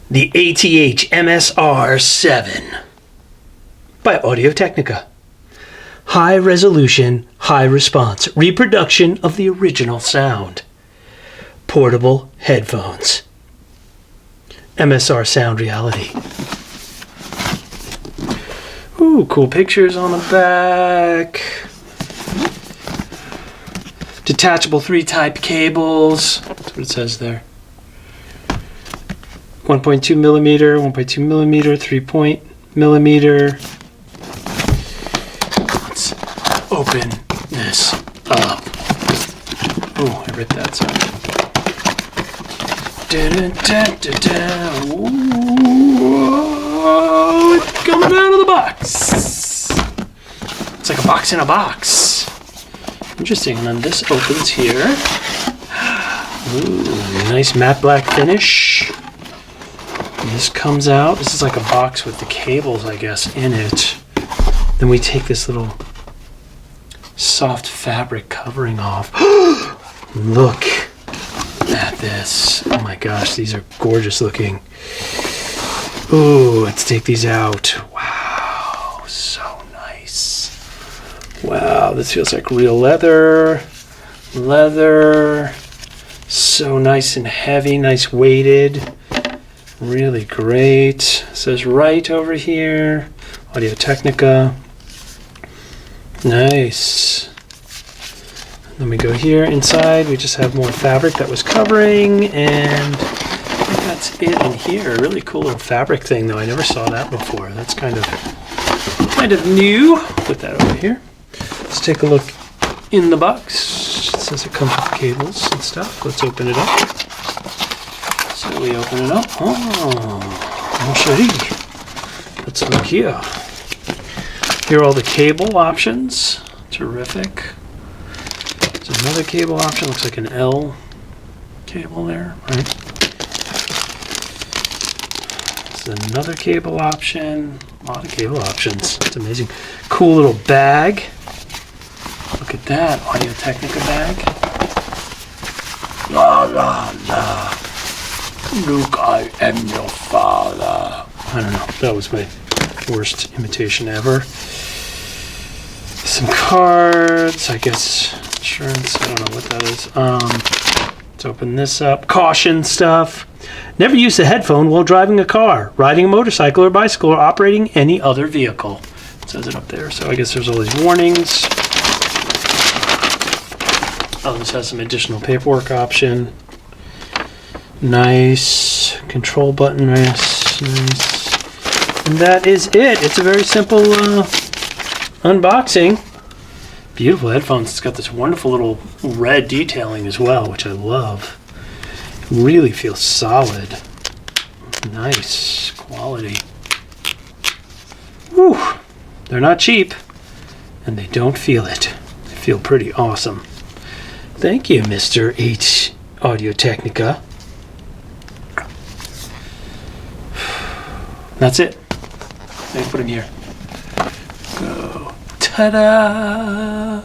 The ATH MSR7 by Audio-Technica. High resolution, high response, reproduction of the original sound. Portable headphones. MSR Sound Reality. Ooh, cool pictures on the back. Detachable 3-type cables. That's what it says there. 1.2 millimeter, 1.2 millimeter, 3 millimeter. Let's open this up. Oh, I ripped that side. Whoa, it's coming out of the box. It's like a box in a box. Interesting. And then this opens here. Ooh, nice matte black finish. And this comes out. This is like a box with the cables, I guess, in it. Then we take this little soft fabric covering off. Look at this. Oh my gosh, these are gorgeous looking. Ooh, let's take these out. Wow, so nice. Wow, this feels like real leather. Leather. So nice and heavy, nice weighted. Really great. It says right over here. Audio-Technica. Nice. Then we go here inside. We just have more fabric that was covering, and I think that's it in here. A really cool little fabric thing, though. I never saw that before. That's kind of new. Put that over here. Let's take a look in the box. It says it comes with cables and stuff. Let's open it up. So we open it up. Oh, mon chéri. Let's look here. Here are all the cable options. Terrific. There's another cable option. Looks like an L cable there, right? There's another cable option. A lot of cable options. It's amazing. Cool little bag. Look at that. Audio-Technica bag. La la la. Luke, I am your father. I don't know. That was my worst imitation ever. Some cards, I guess insurance, I don't know what that is. Let's open this up. Caution stuff. Never use a headphone while driving a car, riding a motorcycle or bicycle, or operating any other vehicle. It says it up there, so I guess there's all these warnings. Oh, this has some additional paperwork option. Nice. Control button, nice. And that is it. It's a very simple unboxing. Beautiful headphones. It's got this wonderful little red detailing as well, which I love. Really feels solid. Nice quality. Whew. They're not cheap, and they don't feel it. They feel pretty awesome. Thank you, Mr. H. Audio-Technica. That's it. Let me put him here. Go. Ta-da!